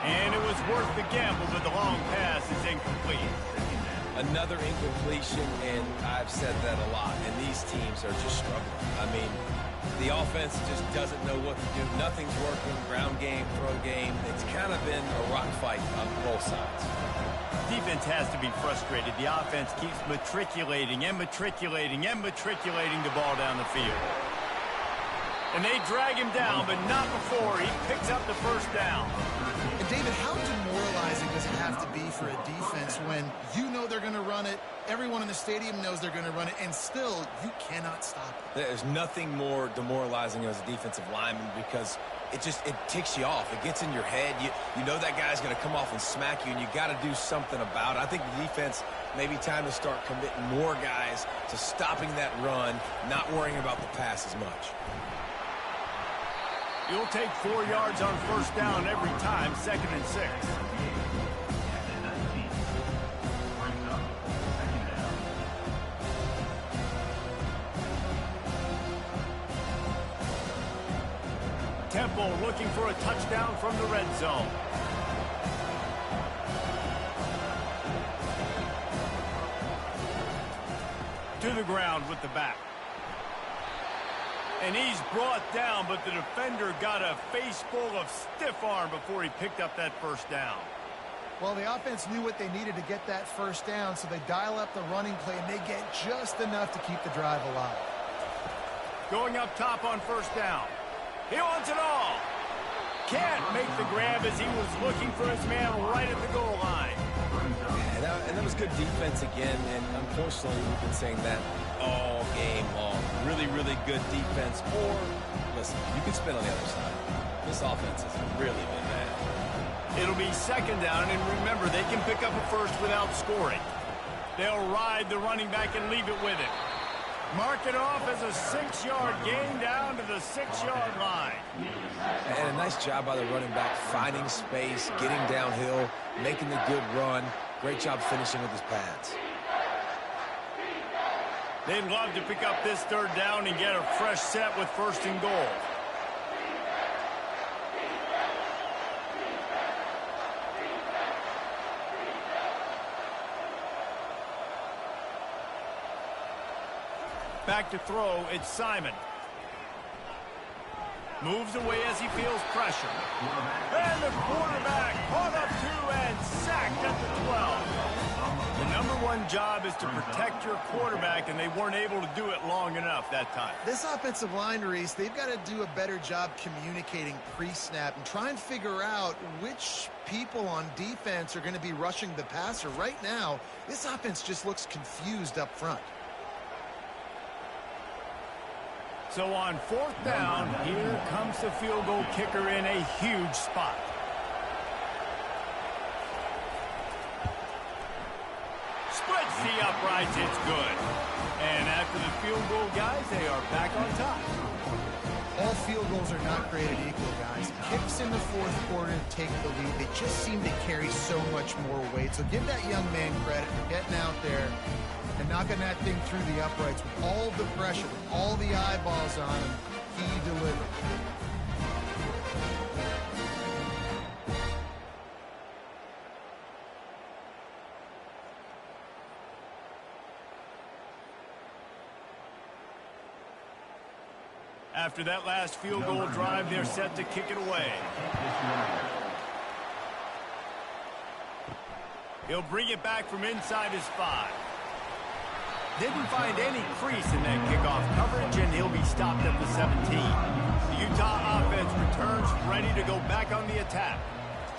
And it was worth the gamble, but the long pass is incomplete. Another incompletion, and I've said that a lot, and these teams are just struggling. I mean, the offense just doesn't know what to do. Nothing's working, ground game, throw game. It's kind of been a rock fight on both sides. Defense has to be frustrated. The offense keeps matriculating and matriculating and matriculating the ball down the field. And they drag him down, but not before he picks up the first down. And David, how demoralizing does it have to be for a defense when you know they're going to run it, everyone in the stadium knows they're going to run it, and still you cannot stop it? There's nothing more demoralizing as a defensive lineman because it ticks you off. It gets in your head. You know that guy's going to come off and smack you, and you got to do something about it. I think the defense maybe time to start committing more guys to stopping that run, not worrying about the pass as much. You'll take 4 yards on first down every time, 2nd and 6. Temple looking for a touchdown from the red zone. To the ground with the back. And he's brought down, but the defender got a face full of stiff arm before he picked up that first down. Well, the offense knew what they needed to get that first down, so they dial up the running play, and they get just enough to keep the drive alive. Going up top on first down. He wants it all. Can't make the grab as he was looking for his man right at the goal line. And that was good defense again, and unfortunately we've been saying that all game long. Really, really good defense. Or, listen, you can spin on the other side. This offense has really been bad. It'll be 2nd down, and remember, they can pick up a first without scoring. They'll ride the running back and leave it with him. Mark it off as a 6-yard gain down to the 6-yard line. And a nice job by the running back, finding space, getting downhill, making the good run. Great job finishing with his pads. They'd love to pick up this 3rd down and get a fresh set with 1st and goal. Back to throw, it's Simon. Moves away as he feels pressure. And the quarterback caught up 2 and sacked at the 12. The number one job is to protect your quarterback, and they weren't able to do it long enough that time. This offensive line, Reese, they've got to do a better job communicating pre-snap and try and figure out which people on defense are going to be rushing the passer. Right now, this offense just looks confused up front. So on 4th down, here comes the field goal kicker in a huge spot. Splits the uprights, it's good. And after the field goal, guys, they are back on top. All field goals are not created equal, guys. Kicks in the fourth quarter to take the lead. They just seem to carry so much more weight. So give that young man credit for getting out there and knocking that thing through the uprights with all the pressure, with all the eyeballs on him. He delivered. After that last field goal drive, they're set to kick it away. He'll bring it back from inside his 5. Didn't find any crease in that kickoff coverage, and he'll be stopped at the 17. The Utah offense returns ready to go back on the attack.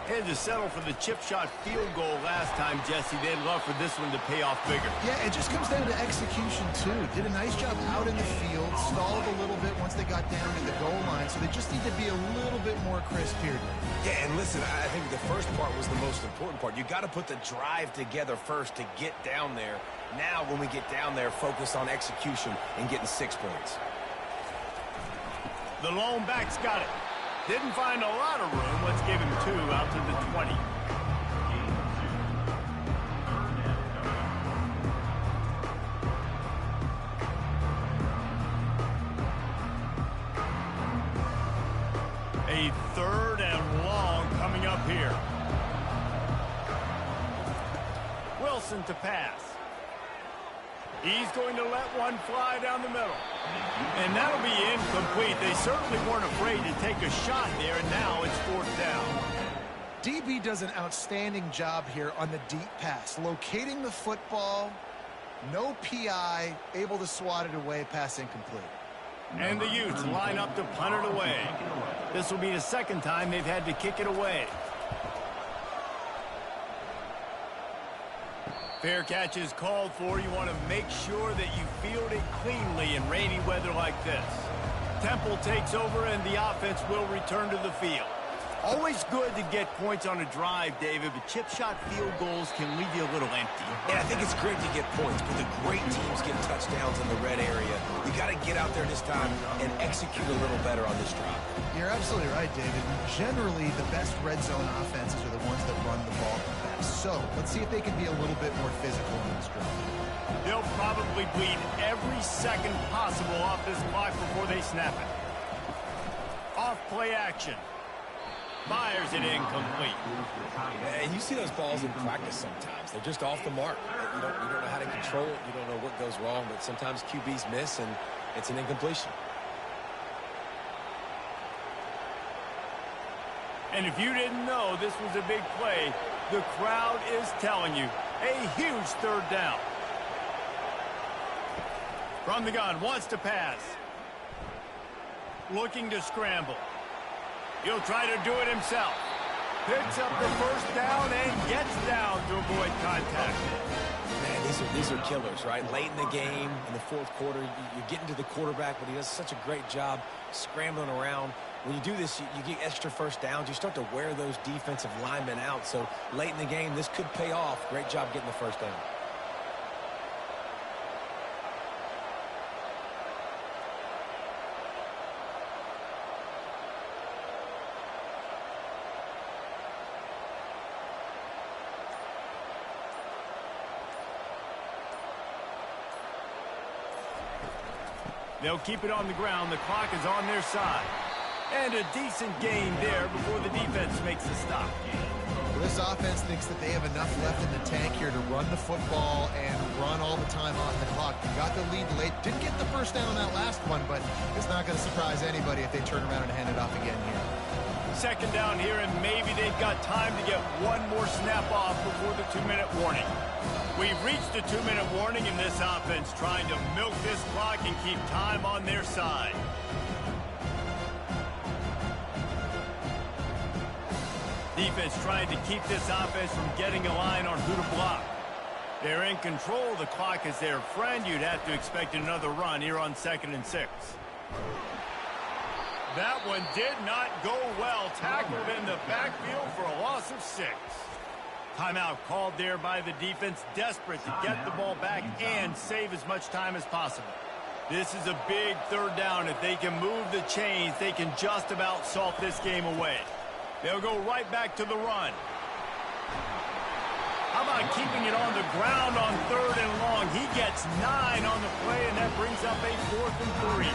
Had to settle for the chip shot field goal last time, Jesse. They'd love for this one to pay off bigger. Yeah, it just comes down to execution, too. Did a nice job out in the field, stalled a little bit once they got down to the goal line, so they just need to be a little bit more crisp here. Yeah, and listen, I think the first part was the most important part. You got to put the drive together first to get down there. Now, when we get down there, focus on execution and getting 6 points. The lone back's got it. Didn't find a lot of room. Let's give him 2 out to the 20. A 3rd and long coming up here. Wilson to pass. He's going to let one fly down the middle. And that'll be incomplete. They certainly weren't afraid to take a shot there, and now it's 4th down. DB does an outstanding job here on the deep pass. Locating the football, no PI, able to swat it away, pass incomplete. And the Utes line up to punt it away. This will be the 2nd time they've had to kick it away. Fair catch is called for. You want to make sure that you field it cleanly in rainy weather like this. Temple takes over and the offense will return to the field. Always good to get points on a drive, David, but chip shot field goals can leave you a little empty. Yeah, I think it's great to get points, but the great teams get touchdowns in the red area. You got to get out there this time and execute a little better on this drive. You're absolutely right, David. Generally, the best red zone offenses are the ones that run the ball the best. So let's see if they can be a little bit more physical in this drive. They'll probably bleed every second possible off this clock before they snap it. Off play action. Fires it incomplete. And you see those balls in practice sometimes. They're just off the mark. You don't know how to control it. You don't know what goes wrong, but sometimes QBs miss, and it's an incompletion. And if you didn't know this was a big play, the crowd is telling you. A huge 3rd down. From the gun, wants to pass. Looking to scramble. He'll try to do it himself. Picks up the 1st down and gets down to avoid contact. Man, these are killers, right? Late in the game, in the 4th quarter, you're getting to the quarterback, but he does such a great job scrambling around. When you do this, you get extra 1st downs. You start to wear those defensive linemen out. So late in the game, this could pay off. Great job getting the 1st down. They'll keep it on the ground. The clock is on their side. And a decent gain there before the defense makes the stop. Well, this offense thinks that they have enough left in the tank here to run the football and run all the time off the clock. They got the lead late. Didn't get the 1st down on that last one, but it's not going to surprise anybody if they turn around and hand it off again here. 2nd down here, and maybe they've got time to get one more snap off before the 2-minute warning. We've reached the 2-minute warning, and this offense trying to milk this clock and keep time on their side. Defense trying to keep this offense from getting a line on who to block. They're in control. The clock is their friend. You'd have to expect another run here on 2nd and 6. That one did not go well. Tackled in the backfield for a loss of 6. Timeout called there by the defense, desperate to get the ball back and save as much time as possible. This is a big third down. If they can move the chains, they can just about salt this game away. They'll go right back to the run. How about keeping it on the ground on 3rd and long? He gets 9 on the play, and that brings up a 4th and 3.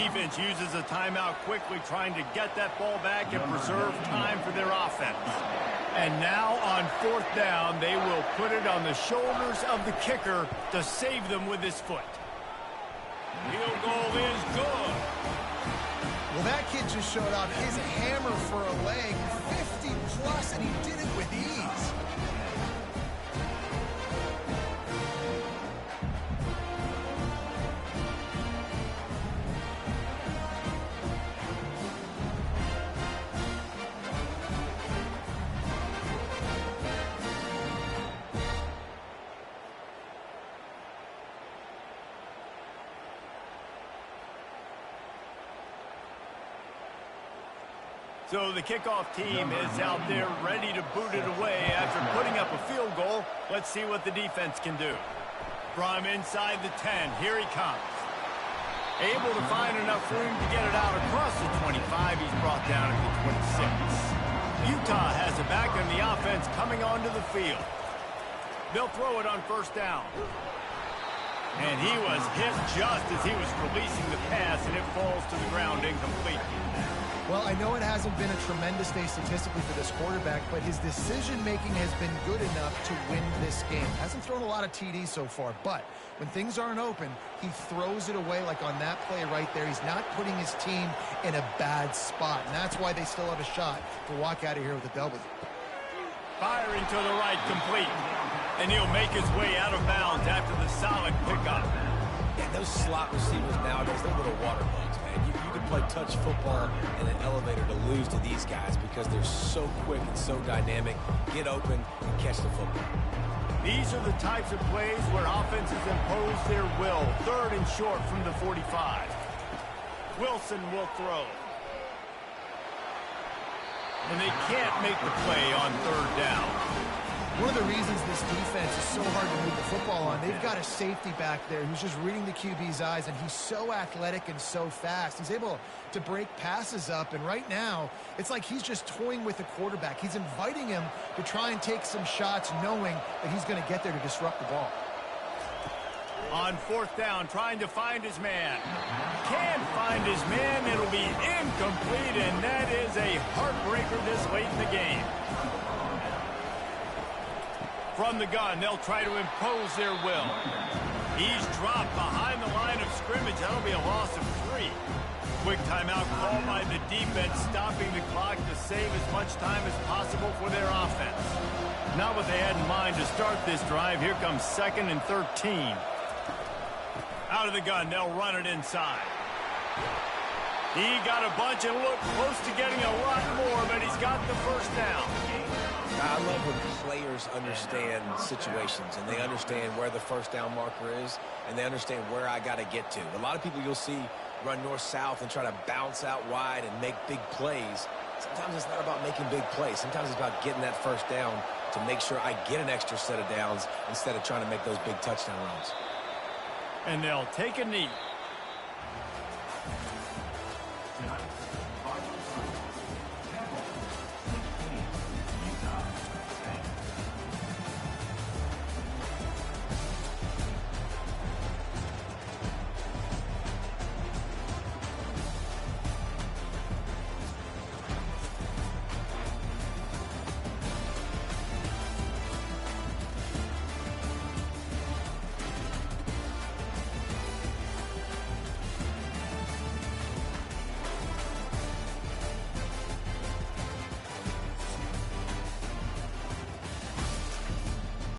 Defense uses a timeout quickly, trying to get that ball back and preserve time for their offense. And now on 4th down, they will put it on the shoulders of the kicker to save them with his foot. Field goal is good. Well, that kid just showed off his hammer for a leg, 50 plus, and he did it with ease. So the kickoff team is out there ready to boot it away after putting up a field goal. Let's see what the defense can do. From inside the 10, here he comes. Able to find enough room to get it out across the 25. He's brought down at the 26. Utah has it back, and the offense coming onto the field. They'll throw it on 1st down. And he was hit just as he was releasing the pass, and it falls to the ground incomplete. Well, I know it hasn't been a tremendous day statistically for this quarterback, but his decision-making has been good enough to win this game. Hasn't thrown a lot of TDs so far, but when things aren't open, he throws it away like on that play right there. He's not putting his team in a bad spot, and that's why they still have a shot to walk out of here with a W. Firing to the right, complete. And he'll make his way out of bounds after the solid pickup. Yeah, those slot receivers nowadays, they're little water bugs, man. You can play touch football in an elevator to lose to these guys because they're so quick and so dynamic. Get open and catch the football. These are the types of plays where offenses impose their will. 3rd and short from the 45. Wilson will throw. And they can't make the play on 3rd down. One of the reasons this defense is so hard to move the football on, they've got a safety back there who's just reading the QB's eyes, and he's so athletic and so fast. He's able to break passes up, and right now, it's like he's just toying with the quarterback. He's inviting him to try and take some shots, knowing that he's going to get there to disrupt the ball. On 4th down, trying to find his man. Can't find his man. It'll be incomplete, and that is a heartbreaker this late in the game. From the gun, they'll try to impose their will. He's dropped behind the line of scrimmage. That'll be a loss of 3. Quick timeout called by the defense, stopping the clock to save as much time as possible for their offense. Not what they had in mind to start this drive. Here comes 2nd and 13. Out of the gun, they'll run it inside. He got a bunch and looked close to getting a lot more, but he's got the 1st down. I love when players understand situations and they understand where the 1st down marker is and they understand where I got to get to. A lot of people you'll see run north-south and try to bounce out wide and make big plays. Sometimes it's not about making big plays. Sometimes it's about getting that 1st down to make sure I get an extra set of downs instead of trying to make those big touchdown runs. And they'll take a knee.